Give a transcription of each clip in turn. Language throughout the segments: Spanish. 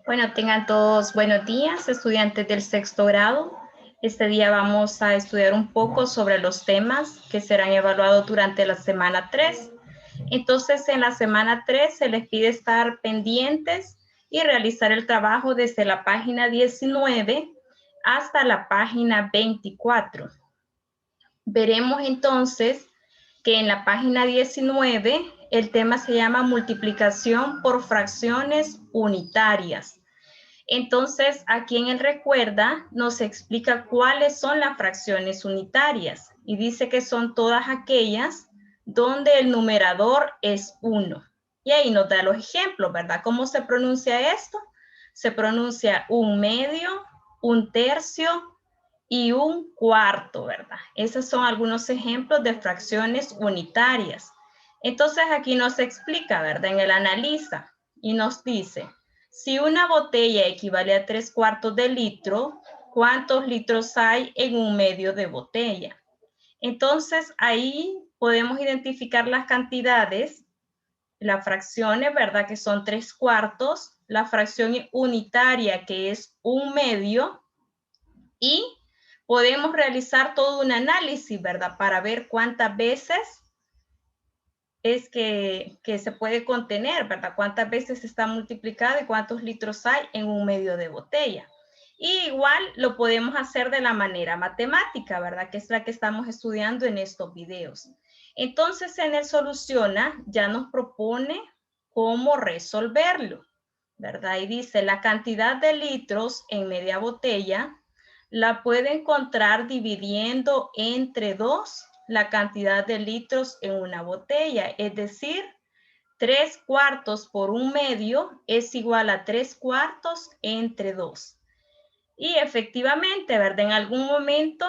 Bueno, tengan todos buenos días, estudiantes del sexto grado. Este día vamos a estudiar un poco sobre los temas que serán evaluados durante la semana 3. Entonces, en la semana 3 se les pide estar pendientes y realizar el trabajo desde la página 19 hasta la página 24. Veremos entonces que en la página 19 el tema se llama multiplicación por fracciones unitarias. Entonces, aquí en el recuerda nos explica cuáles son las fracciones unitarias y dice que son todas aquellas donde el numerador es 1. Y ahí nos da los ejemplos, ¿verdad? ¿Cómo se pronuncia esto? Se pronuncia 1/2, 1/3 y 1/4, ¿verdad? Esos son algunos ejemplos de fracciones unitarias. Entonces aquí nos explica, ¿verdad? En el analiza y nos dice, si una botella equivale a 3/4 de litro, ¿cuántos litros hay en 1/2 de botella? Entonces ahí podemos identificar las cantidades, las fracciones, ¿verdad? Que son 3/4, la fracción unitaria que es 1/2 y podemos realizar todo un análisis, ¿verdad? Para ver cuántas veces es que se puede contener, ¿verdad? Cuántas veces está multiplicado y cuántos litros hay en 1/2 de botella. Y igual lo podemos hacer de la manera matemática, ¿verdad? Que es la que estamos estudiando en estos videos. Entonces, en el soluciona ya nos propone cómo resolverlo, ¿verdad? Y dice, la cantidad de litros en media botella la puede encontrar dividiendo entre 2 la cantidad de litros en una botella, es decir, 3/4 por 1/2 es igual a 3/4 entre 2. Y efectivamente, ¿verdad? En algún momento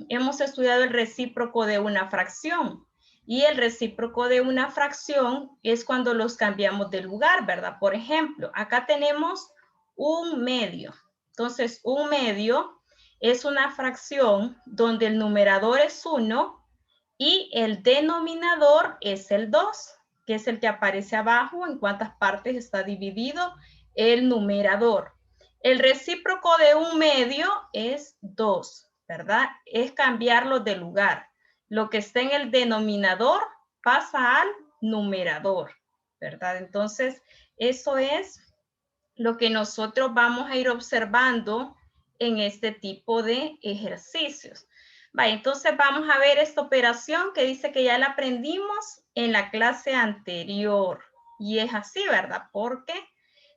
hemos estudiado el recíproco de una fracción. Y el recíproco de una fracción es cuando los cambiamos de lugar, ¿verdad? Por ejemplo, acá tenemos 1/2. Entonces, 1/2 es una fracción donde el numerador es 1 y el denominador es el 2, que es el que aparece abajo en cuántas partes está dividido el numerador. El recíproco de 1/2 es 2, ¿verdad? Es cambiarlo de lugar. Lo que está en el denominador pasa al numerador, ¿verdad? Entonces, eso es lo que nosotros vamos a ir observando en este tipo de ejercicios. Vale, entonces vamos a ver esta operación que dice que ya la aprendimos en la clase anterior. Y es así, ¿verdad? Porque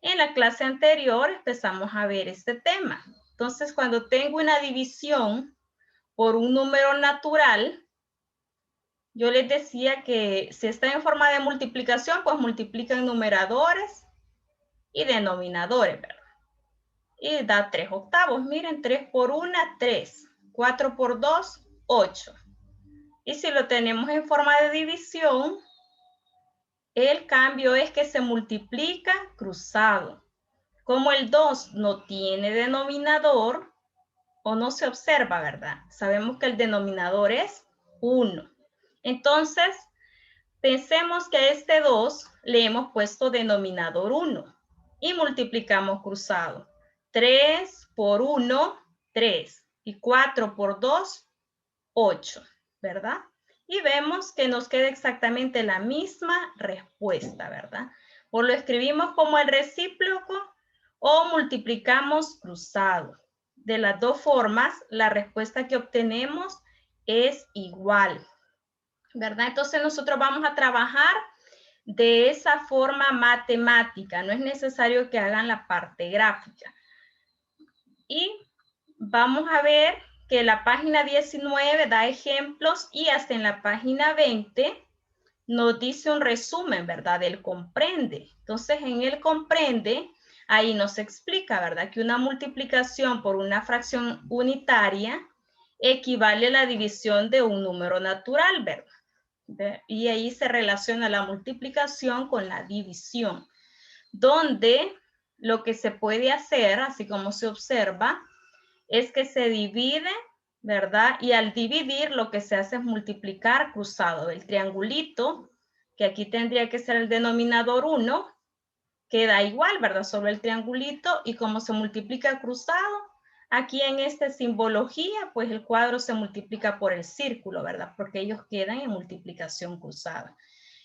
en la clase anterior empezamos a ver este tema. Entonces, cuando tengo una división por un número natural, yo les decía que si está en forma de multiplicación, pues multiplican numeradores y denominadores, ¿verdad? Y da 3/8. Miren, 3 por 1, 3. 4 por 2, 8. Y si lo tenemos en forma de división, el cambio es que se multiplica cruzado. Como el 2 no tiene denominador, o no se observa, ¿verdad? Sabemos que el denominador es 1. Entonces, pensemos que a este 2 le hemos puesto denominador 1 y multiplicamos cruzado. 3 por 1, 3. Y 4 por 2, 8, ¿verdad? Y vemos que nos queda exactamente la misma respuesta, ¿verdad? O lo escribimos como el recíproco o multiplicamos cruzado. De las dos formas, la respuesta que obtenemos es igual, ¿verdad? Entonces nosotros vamos a trabajar de esa forma matemática. No es necesario que hagan la parte gráfica. Y vamos a ver que la página 19 da ejemplos y hasta en la página 20 nos dice un resumen, ¿verdad? Del comprende. Entonces, en el comprende, ahí nos explica, ¿verdad? Que una multiplicación por una fracción unitaria equivale a la división de un número natural, ¿verdad? Y ahí se relaciona la multiplicación con la división, donde lo que se puede hacer, así como se observa, es que se divide, ¿verdad? Y al dividir lo que se hace es multiplicar cruzado. El triangulito, que aquí tendría que ser el denominador 1, queda igual, ¿verdad? Sobre el triangulito y como se multiplica cruzado, aquí en esta simbología, pues el cuadro se multiplica por el círculo, ¿verdad? Porque ellos quedan en multiplicación cruzada.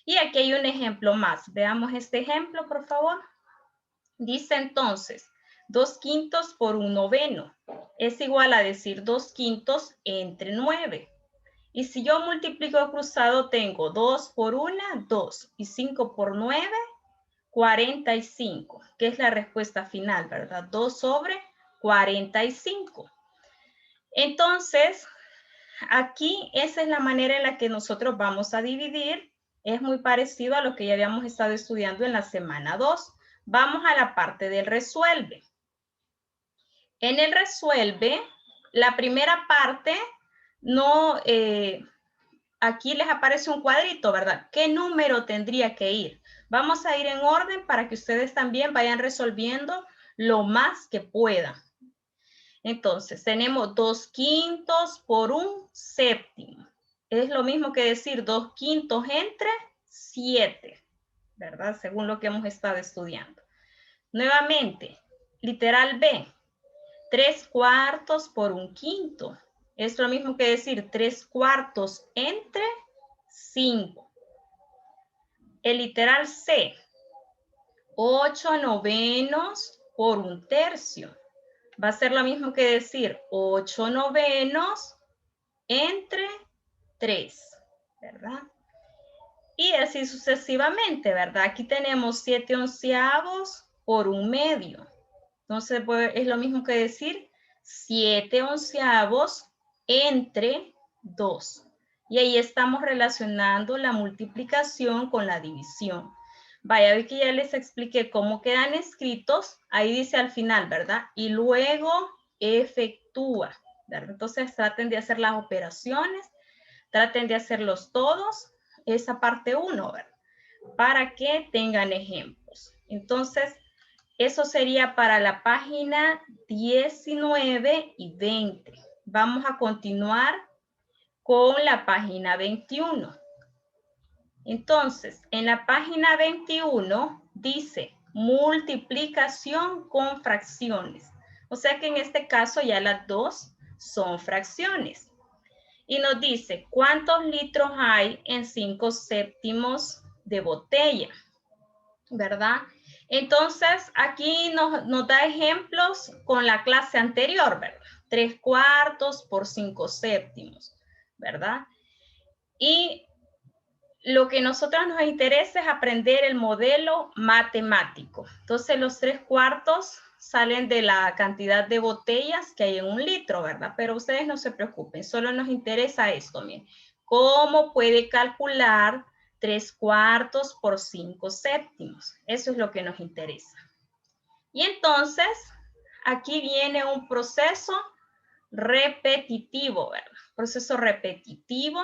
Y aquí hay un ejemplo más. Veamos este ejemplo, por favor. Dice entonces, 2/5 por 1/9 es igual a decir 2/5 entre 9. Y si yo multiplico cruzado, tengo 2 por 1, 2. Y 5 por 9, 45, que es la respuesta final, ¿verdad? 2 sobre 45. Entonces, aquí esa es la manera en la que nosotros vamos a dividir. Es muy parecido a lo que ya habíamos estado estudiando en la semana 2. Vamos a la parte del resuelve. En el resuelve, la primera parte, no, aquí les aparece un cuadrito, ¿verdad? ¿Qué número tendría que ir? Vamos a ir en orden para que ustedes también vayan resolviendo lo más que puedan. Entonces, tenemos 2/5 por 1/7. Es lo mismo que decir 2/5 entre 7, ¿verdad? Según lo que hemos estado estudiando. Nuevamente, literal B, 3/4 por 1/5. Es lo mismo que decir 3/4 entre 5. El literal C, 8/9 por 1/3. Va a ser lo mismo que decir 8/9 entre 3, ¿verdad? Y así sucesivamente, ¿verdad? Aquí tenemos 7/11 por 1/2. Entonces, pues, es lo mismo que decir 7/11 entre 2. Y ahí estamos relacionando la multiplicación con la división. Vaya, vi que ya les expliqué cómo quedan escritos. Ahí dice al final, ¿verdad? Y luego efectúa, ¿verdad? Entonces traten de hacer las operaciones, traten de hacerlos todos, esa parte 1, ¿verdad? Para que tengan ejemplos. Entonces, eso sería para la página 19 y 20. Vamos a continuar con la página 21. Entonces, en la página 21 dice multiplicación con fracciones. O sea que en este caso ya las dos son fracciones. Y nos dice, ¿cuántos litros hay en 5/7 de botella? ¿Verdad? Entonces, aquí nos da ejemplos con la clase anterior, ¿verdad? 3/4 por 5/7, ¿verdad? Y lo que a nosotros nos interesa es aprender el modelo matemático. Entonces, los 3/4 salen de la cantidad de botellas que hay en 1 litro, ¿verdad? Pero ustedes no se preocupen, solo nos interesa esto, miren. ¿Cómo puede calcular 3/4 por 5/7? Eso es lo que nos interesa. Y entonces, aquí viene un proceso repetitivo, ¿verdad? Proceso repetitivo,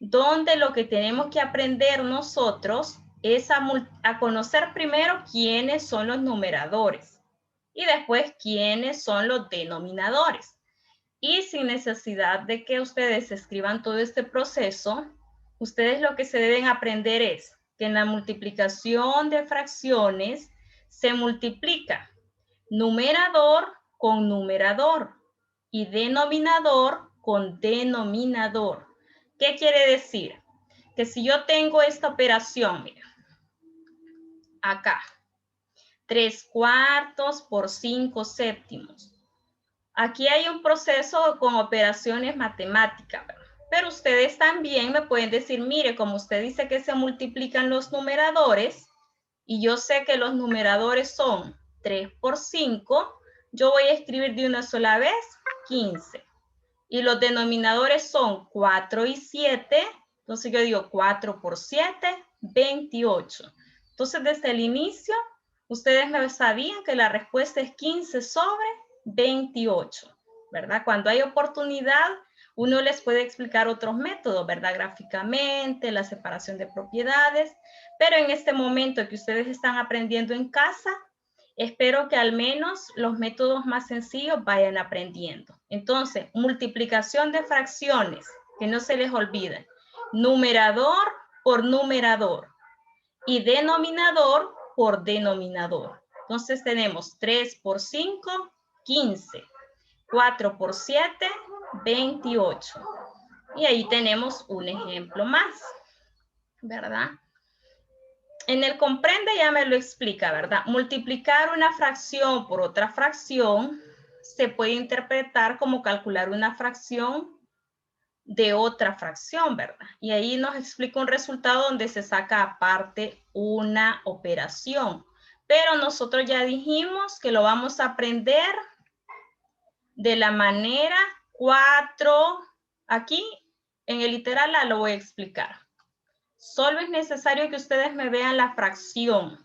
donde lo que tenemos que aprender nosotros es a conocer primero quiénes son los numeradores y después quiénes son los denominadores. Y sin necesidad de que ustedes escriban todo este proceso, ustedes lo que se deben aprender es que en la multiplicación de fracciones se multiplica numerador con numerador y denominador con denominador. ¿Qué quiere decir? Que si yo tengo esta operación, mira, acá, 3/4 por 5/7. Aquí hay un proceso con operaciones matemáticas, ¿verdad? Pero ustedes también me pueden decir, mire, como usted dice que se multiplican los numeradores, y yo sé que los numeradores son 3 por 5, yo voy a escribir de una sola vez 15. Y los denominadores son 4 y 7, entonces yo digo 4 por 7, 28. Entonces, desde el inicio, ustedes me sabían que la respuesta es 15 sobre 28, ¿verdad? Cuando hay oportunidad, uno les puede explicar otros métodos, ¿verdad? Gráficamente, la separación de propiedades, pero en este momento que ustedes están aprendiendo en casa, espero que al menos los métodos más sencillos vayan aprendiendo. Entonces, multiplicación de fracciones, que no se les olviden. Numerador por numerador y denominador por denominador. Entonces tenemos 3 por 5, 15. 4 por 7, 28. Y ahí tenemos un ejemplo más, ¿verdad? En el comprende ya me lo explica, ¿verdad? Multiplicar una fracción por otra fracción se puede interpretar como calcular una fracción de otra fracción, ¿verdad? Y ahí nos explica un resultado donde se saca aparte una operación. Pero nosotros ya dijimos que lo vamos a aprender de la manera 4. Aquí en el literal lo voy a explicar. Solo es necesario que ustedes me vean la fracción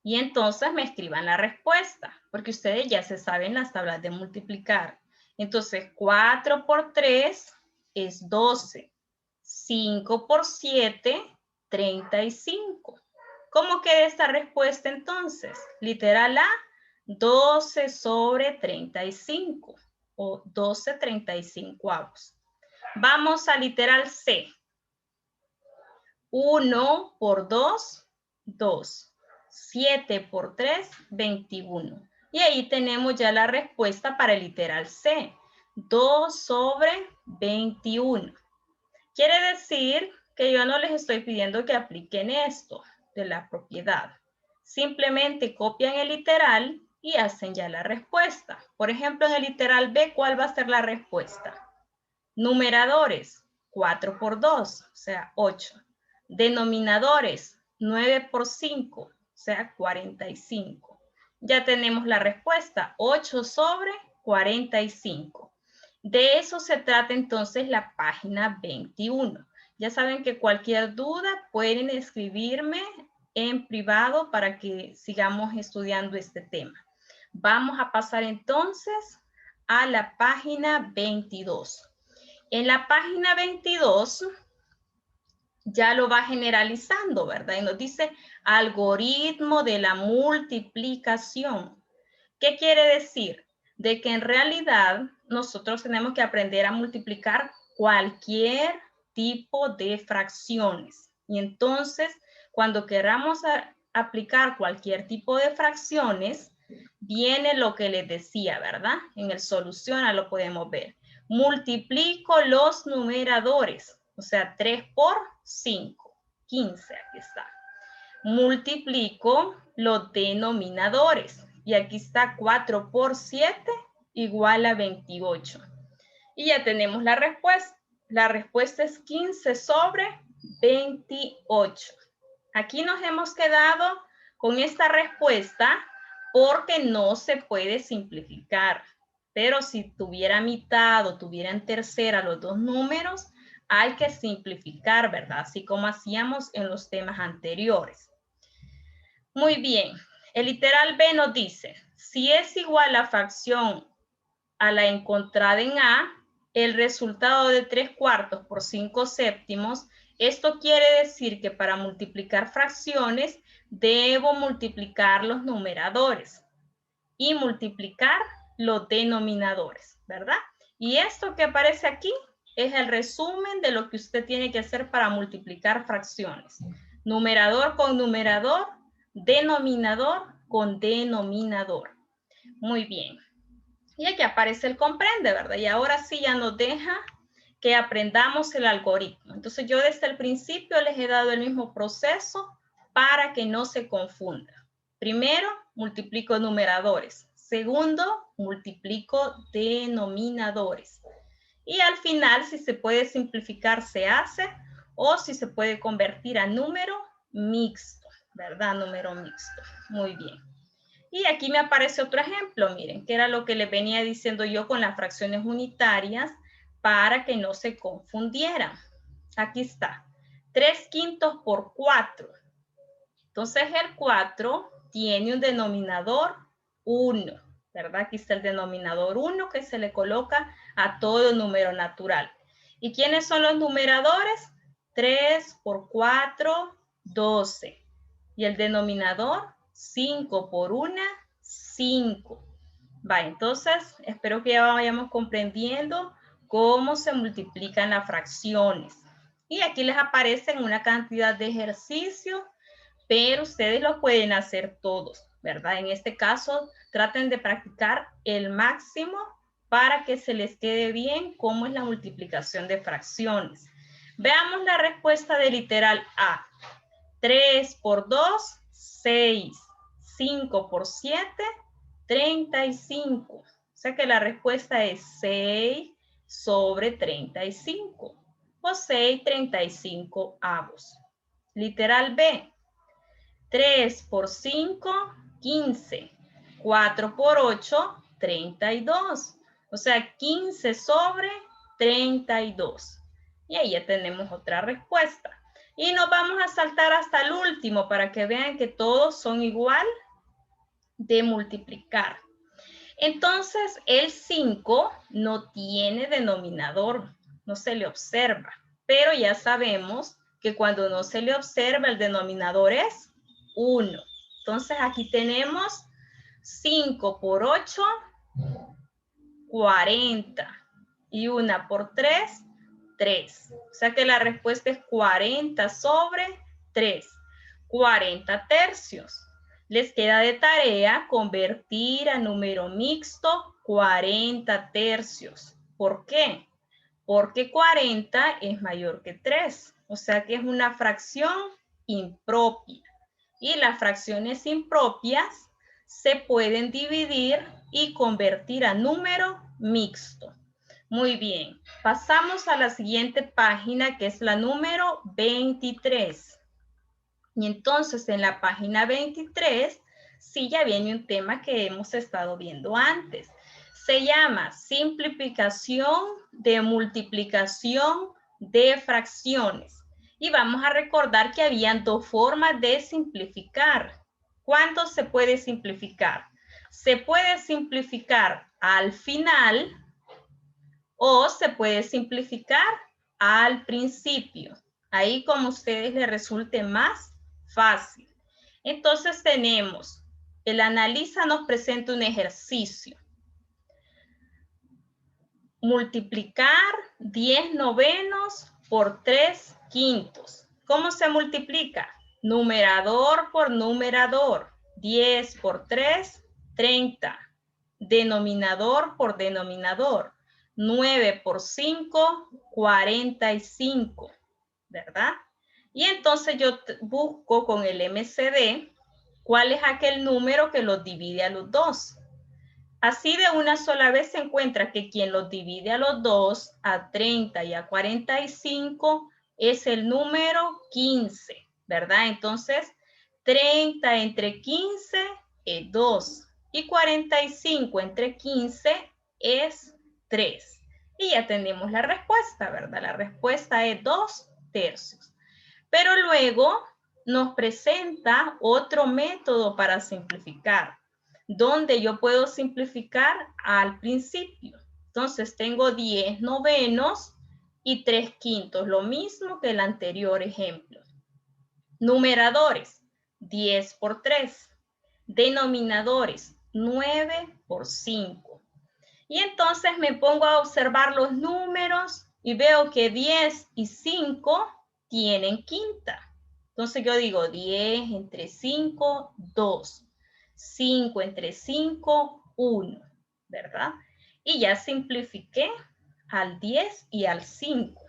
y entonces me escriban la respuesta, porque ustedes ya se saben las tablas de multiplicar. Entonces, 4 por 3 es 12. 5 por 7, 35. ¿Cómo queda esta respuesta entonces? Literal A, 12 sobre 35 o 12/35. Vamos a literal C. 1 por 2, 2. 7 por 3, 21. Y ahí tenemos ya la respuesta para el literal C. 2 sobre 21. Quiere decir que yo no les estoy pidiendo que apliquen esto de la propiedad. Simplemente copian el literal y hacen ya la respuesta. Por ejemplo, en el literal B, ¿cuál va a ser la respuesta? Numeradores, 4 por 2, o sea, 8. Denominadores, 9 por 5, o sea, 45. Ya tenemos la respuesta, 8 sobre 45. De eso se trata entonces la página 21. Ya saben que cualquier duda pueden escribirme en privado para que sigamos estudiando este tema. Vamos a pasar entonces a la página 22. En la página 22 ya lo va generalizando, ¿verdad? Y nos dice algoritmo de la multiplicación. ¿Qué quiere decir? De que en realidad nosotros tenemos que aprender a multiplicar cualquier tipo de fracciones. Y entonces, cuando queramos aplicar cualquier tipo de fracciones, viene lo que les decía, ¿verdad? En el soluciona lo podemos ver. Multiplico los numeradores, o sea, 3 por 5, 15, aquí está. Multiplico los denominadores, y aquí está 4 por 7 igual a 28. Y ya tenemos la respuesta. La respuesta es 15 sobre 28. Aquí nos hemos quedado con esta respuesta porque no se puede simplificar. Pero si tuviera mitad o tuviera en tercera los dos números, hay que simplificar, ¿verdad? Así como hacíamos en los temas anteriores. Muy bien. El literal B nos dice, si es igual la fracción a la encontrada en A, el resultado de 3/4 por 5/7, esto quiere decir que para multiplicar fracciones debo multiplicar los numeradores y multiplicar los denominadores, ¿verdad? Y esto que aparece aquí es el resumen de lo que usted tiene que hacer para multiplicar fracciones. Numerador con numerador, denominador con denominador. Muy bien. Y aquí aparece el comprende, ¿verdad? Y ahora sí ya nos deja que aprendamos el algoritmo. Entonces yo desde el principio les he dado el mismo proceso para que no se confunda. Primero, multiplico numeradores. Segundo, multiplico denominadores. Y al final, si se puede simplificar, se hace, o si se puede convertir a número mixto, ¿verdad? Número mixto. Muy bien. Y aquí me aparece otro ejemplo, miren, que era lo que les venía diciendo yo con las fracciones unitarias para que no se confundieran. Aquí está, 3/5 por 4. Entonces el 4 tiene un denominador 1, ¿verdad? Aquí está el denominador 1 que se le coloca a todo número natural. ¿Y quiénes son los numeradores? 3 por 4, 12. Y el denominador, 5 por 1, 5. Va, entonces, espero que ya vayamos comprendiendo cómo se multiplican las fracciones. Y aquí les aparecen una cantidad de ejercicios pero ustedes lo pueden hacer todos, ¿verdad? En este caso, traten de practicar el máximo para que se les quede bien cómo es la multiplicación de fracciones. Veamos la respuesta del literal A. 3 por 2, 6. 5 por 7, 35. O sea que la respuesta es 6 sobre 35. O 6/35. Literal B. 3 por 5, 15. 4 por 8, 32. O sea, 15 sobre 32. Y ahí ya tenemos otra respuesta. Y nos vamos a saltar hasta el último para que vean que todos son igual de multiplicar. Entonces, el 5 no tiene denominador, no se le observa, pero ya sabemos que cuando no se le observa el denominador es 1. Entonces, aquí tenemos 5 por 8, 40. Y 1 por 3, 3. O sea que la respuesta es 40 sobre 3. 40 tercios. Les queda de tarea convertir a número mixto 40 tercios. ¿Por qué? Porque 40 es mayor que 3. O sea que es una fracción impropia. Y las fracciones impropias se pueden dividir y convertir a número mixto. Muy bien, pasamos a la siguiente página que es la número 23. Y entonces en la página 23, sí ya viene un tema que hemos estado viendo antes. Se llama simplificación de multiplicación de fracciones. Y vamos a recordar que habían dos formas de simplificar. ¿Cuándo se puede simplificar? Se puede simplificar al final o se puede simplificar al principio. Ahí como a ustedes les resulte más fácil. Entonces tenemos, el analista nos presenta un ejercicio. Multiplicar 10 novenos por 3 quintos. ¿Cómo se multiplica? Numerador por numerador. 10 por 3, 30. Denominador por denominador. 9 por 5, 45. ¿Verdad? Y entonces yo busco con el MCD cuál es aquel número que los divide a los dos. Así de una sola vez se encuentra que quien los divide a los dos, a 30 y a 45, es el número 15, ¿verdad? Entonces, 30 entre 15 es 2 y 45 entre 15 es 3. Y ya tenemos la respuesta, ¿verdad? La respuesta es 2 tercios. Pero luego nos presenta otro método para simplificar, donde yo puedo simplificar al principio. Entonces tengo 10 novenos y 3 quintos, lo mismo que el anterior ejemplo. Numeradores, 10 por 3. Denominadores, 9 por 5. Y entonces me pongo a observar los números y veo que 10 y 5 tienen quinta. Entonces yo digo 10 entre 5, 2. 5 entre 5, 1, ¿verdad? Y ya simplifiqué al 10 y al 5.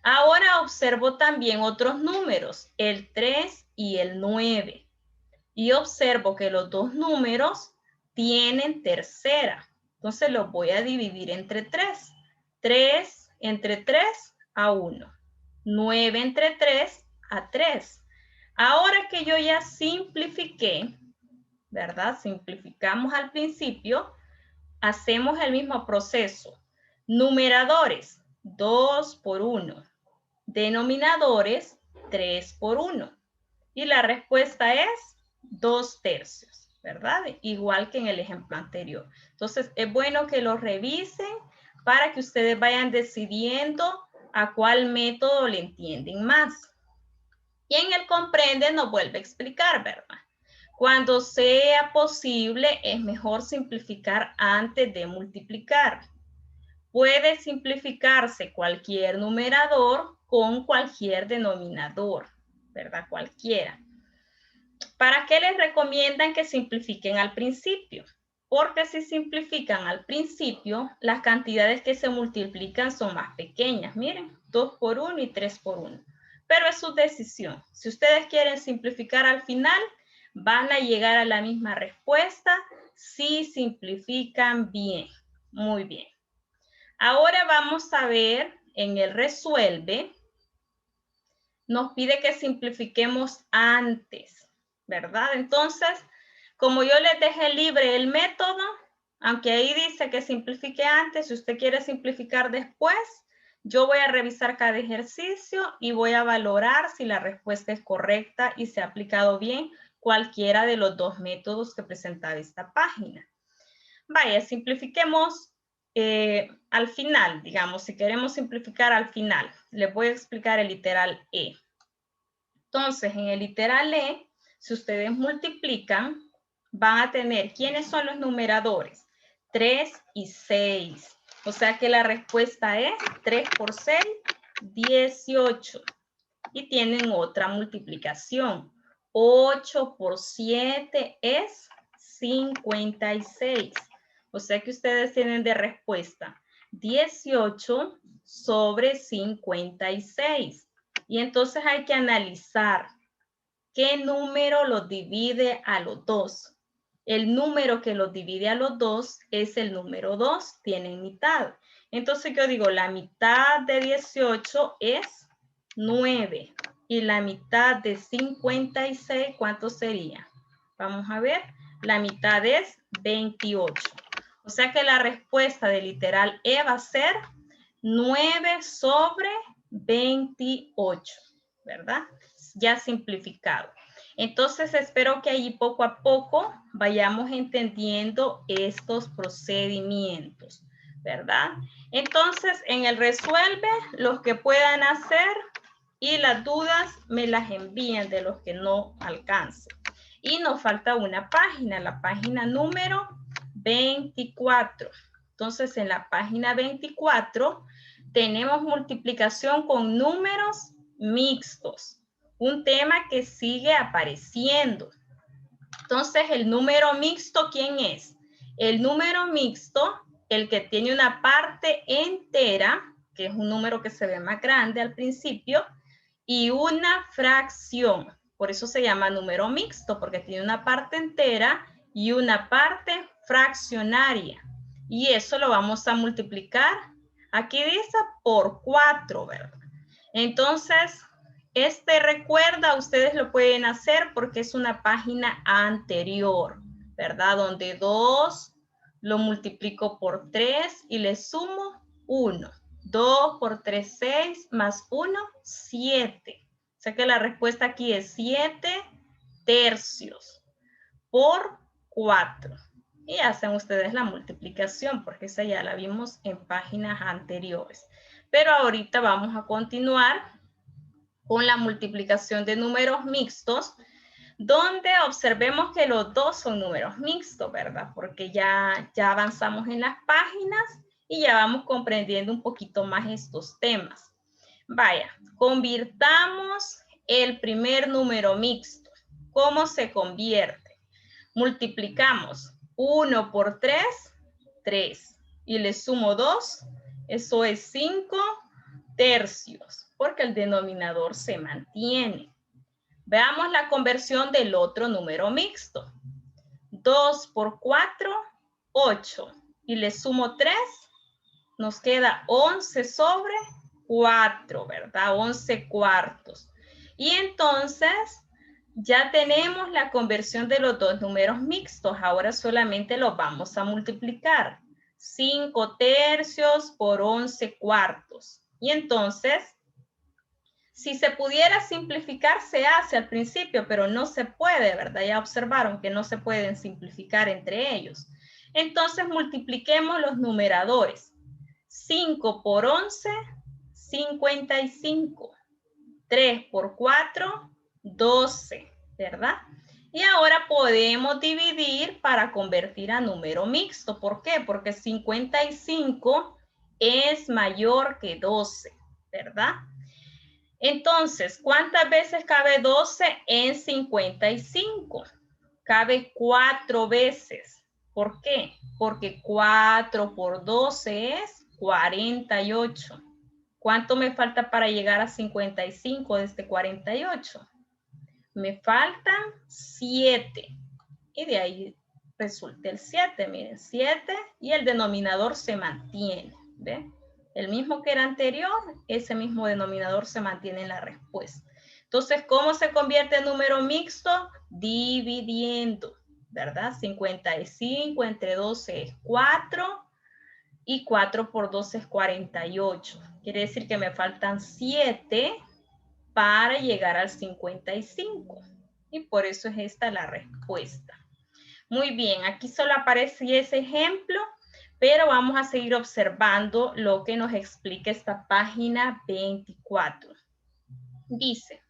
Ahora observo también otros números, el 3 y el 9. Y observo que los dos números tienen tercera. Entonces los voy a dividir entre 3. 3 entre 3 a 1. 9 entre 3 a 3. Ahora que yo ya simplifiqué, ¿verdad? Simplificamos al principio, hacemos el mismo proceso. Numeradores, 2 por 1. Denominadores, 3 por 1. Y la respuesta es 2 tercios, ¿verdad? Igual que en el ejemplo anterior. Entonces, es bueno que lo revisen para que ustedes vayan decidiendo a cuál método le entienden más. Y en el comprende nos vuelve a explicar, ¿verdad? Cuando sea posible, es mejor simplificar antes de multiplicar. Puede simplificarse cualquier numerador con cualquier denominador, ¿verdad? Cualquiera. ¿Para qué les recomiendan que simplifiquen al principio? Porque si simplifican al principio, las cantidades que se multiplican son más pequeñas. Miren, 2 por 1 y 3 por 1. Pero es su decisión. Si ustedes quieren simplificar al final, van a llegar a la misma respuesta si simplifican bien. Muy bien. Ahora vamos a ver en el resuelve. Nos pide que simplifiquemos antes, ¿verdad? Entonces, como yo les dejé libre el método, aunque ahí dice que simplifique antes, si usted quiere simplificar después, yo voy a revisar cada ejercicio y voy a valorar si la respuesta es correcta y se ha aplicado bien cualquiera de los dos métodos que presentaba esta página. Vaya, simplifiquemos al final, digamos, si queremos simplificar al final. Les voy a explicar el literal E. Entonces, en el literal E, si ustedes multiplican, van a tener, ¿quiénes son los numeradores? 3 y 6. O sea que la respuesta es 3 por 6, 18. Y tienen otra multiplicación. 8 por 7 es 56. O sea que ustedes tienen de respuesta 18 sobre 56. Y entonces hay que analizar qué número los divide a los dos. El número que los divide a los dos es el número 2, tienen mitad. Entonces yo digo, la mitad de 18 es 9. Y la mitad de 56, ¿cuánto sería? Vamos a ver, la mitad es 28. O sea que la respuesta del literal E va a ser 9 sobre 28, ¿verdad? Ya simplificado. Entonces, espero que allí poco a poco vayamos entendiendo estos procedimientos, ¿verdad? Entonces, en el resuelve, los que puedan hacer y las dudas me las envían de los que no alcancen. Y nos falta una página, la página número 24. Entonces, en la página 24 tenemos multiplicación con números mixtos. Un tema que sigue apareciendo. Entonces, el número mixto, ¿quién es? El número mixto, el que tiene una parte entera, que es un número que se ve más grande al principio, y una fracción. Por eso se llama número mixto, porque tiene una parte entera y una parte fraccionaria. Y eso lo vamos a multiplicar, aquí dice por 4, ¿verdad? Entonces, recuerda, ustedes lo pueden hacer porque es una página anterior, ¿verdad? Donde 2 lo multiplico por 3 y le sumo 1. 2 por 3, 6, más 1, 7. O sea que la respuesta aquí es 7 tercios por 4. Y hacen ustedes la multiplicación porque esa ya la vimos en páginas anteriores. Pero ahorita vamos a continuar con la multiplicación de números mixtos, donde observemos que los dos son números mixtos, ¿verdad? Porque ya avanzamos en las páginas y ya vamos comprendiendo un poquito más estos temas. Vaya, convirtamos el primer número mixto. ¿Cómo se convierte? Multiplicamos 1 por 3, 3. Y le sumo 2, eso es 5 tercios, porque el denominador se mantiene. Veamos la conversión del otro número mixto. 2 por 4, 8. Y le sumo 3, nos queda 11 sobre 4, ¿verdad? 11 cuartos. Y entonces ya tenemos la conversión de los dos números mixtos. Ahora solamente los vamos a multiplicar. 5 tercios por 11 cuartos. Y entonces, si se pudiera simplificar, se hace al principio, pero no se puede, ¿verdad? Ya observaron que no se pueden simplificar entre ellos. Entonces, multipliquemos los numeradores. 5 por 11, 55. 3 por 4, 12, ¿verdad? Y ahora podemos dividir para convertir a número mixto. ¿Por qué? Porque 55 es mayor que 12, ¿verdad? Entonces, ¿cuántas veces cabe 12 en 55? Cabe 4 veces. ¿Por qué? Porque 4 por 12 es 48. ¿Cuánto me falta para llegar a 55 de este 48? Me faltan 7. Y de ahí resulta el 7. Miren, 7 y el denominador se mantiene. ¿Ve? El mismo que era anterior, ese mismo denominador se mantiene en la respuesta. Entonces, ¿cómo se convierte en número mixto? Dividiendo, ¿verdad? 55 entre 12 es 4 y 4 por 12 es 48. Quiere decir que me faltan 7 para llegar al 55. Y por eso es esta la respuesta. Muy bien, aquí solo aparece ese ejemplo, pero vamos a seguir observando lo que nos explica esta página 24. Dice,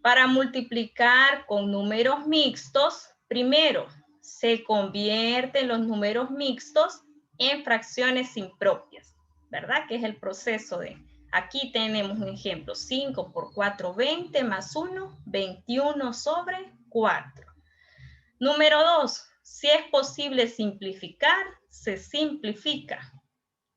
para multiplicar con números mixtos, primero se convierten los números mixtos en fracciones impropias, ¿verdad? Que es el proceso de, aquí tenemos un ejemplo, 5 por 4, 20 más 1, 21 sobre 4. Número 2, si es posible simplificar, se simplifica.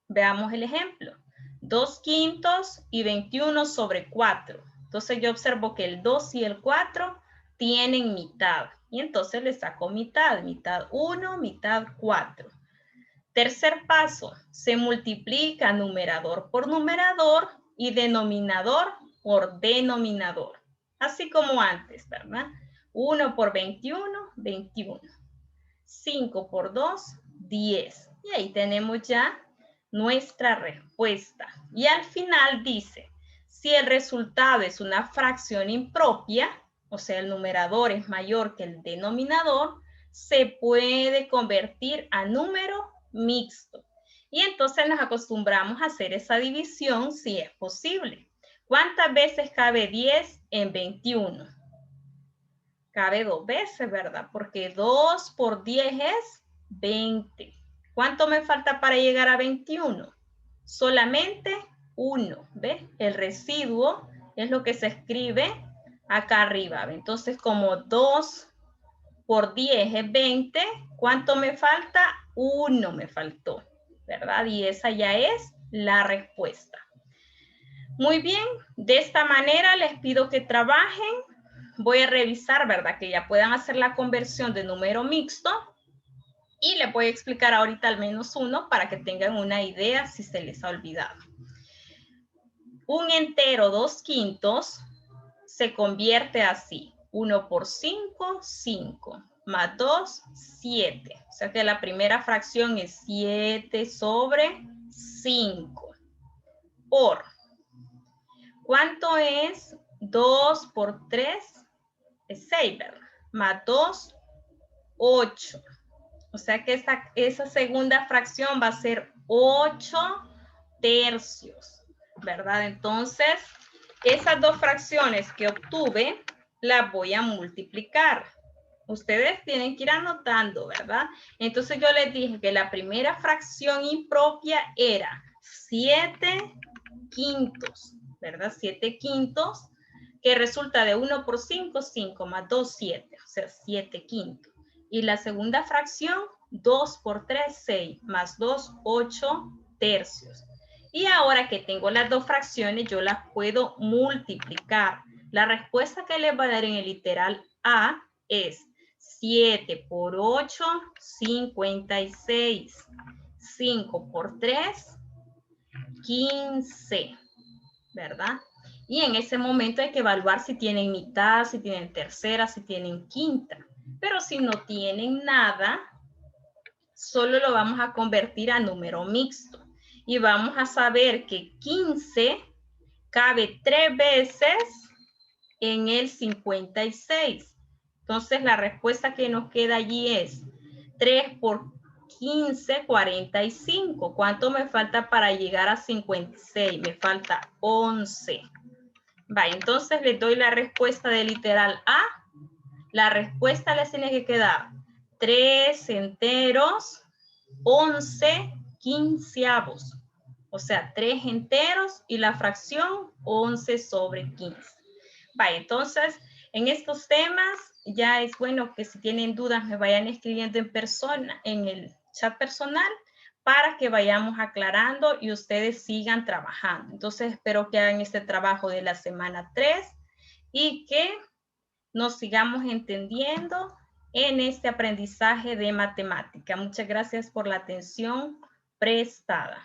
Veamos el ejemplo. 2 quintos y 21 sobre 4. Entonces yo observo que el 2 y el 4 tienen mitad. Y entonces le saco mitad. Mitad 1, mitad 4. Tercer paso, se multiplica numerador por numerador y denominador por denominador. Así como antes, ¿verdad? 1 por 21, 21. 5 por 2, 10. Y ahí tenemos ya nuestra respuesta. Y al final dice, si el resultado es una fracción impropia, o sea, el numerador es mayor que el denominador, se puede convertir a número mixto. Y entonces nos acostumbramos a hacer esa división si es posible. ¿Cuántas veces cabe 10 en 21? Cabe 2 veces, ¿verdad? Porque 2 por 10 es 20. ¿Cuánto me falta para llegar a 21? Solamente 1, ¿ves? El residuo es lo que se escribe acá arriba. Entonces, como 2 por 10 es 20, ¿cuánto me falta? 1 me faltó, ¿verdad? Y esa ya es la respuesta. Muy bien, de esta manera les pido que trabajen. Voy a revisar, ¿verdad? Que ya puedan hacer la conversión de número mixto. Y les voy a explicar ahorita al menos uno para que tengan una idea si se les ha olvidado. Un entero 2 quintos se convierte así. 1 por 5, 5. Más 2, 7. O sea que la primera fracción es 7 sobre 5. Por, ¿cuánto es 2 por 3? Es 6, ¿verdad? Más 2, 8. O sea que esa segunda fracción va a ser 8 tercios, ¿verdad? Entonces, esas dos fracciones que obtuve, las voy a multiplicar. Ustedes tienen que ir anotando, ¿verdad? Entonces yo les dije que la primera fracción impropia era 7 quintos, ¿verdad? 7 quintos, que resulta de 1 por 5, 5 más 2, 7, o sea, 7 quintos. Y la segunda fracción, 2 por 3, 6, más 2, 8 tercios. Y ahora que tengo las dos fracciones, yo las puedo multiplicar. La respuesta que les va a dar en el literal A es 7 por 8, 56. 5 por 3, 15, ¿verdad? Y en ese momento hay que evaluar si tienen mitad, si tienen tercera, si tienen quinta. Pero si no tienen nada, solo lo vamos a convertir a número mixto. Y vamos a saber que 15 cabe 3 veces en el 56. Entonces la respuesta que nos queda allí es 3 por 15, 45. ¿Cuánto me falta para llegar a 56? Me falta 11. Va, entonces le doy la respuesta del literal A. La respuesta les tiene que quedar 3 enteros, 11 quinceavos. O sea, 3 enteros y la fracción 11 sobre 15. Vaya, entonces, en estos temas ya es bueno que si tienen dudas me vayan escribiendo en persona, en el chat personal, para que vayamos aclarando y ustedes sigan trabajando. Entonces, espero que hagan este trabajo de la semana 3 y que nos sigamos entendiendo en este aprendizaje de matemática. Muchas gracias por la atención prestada.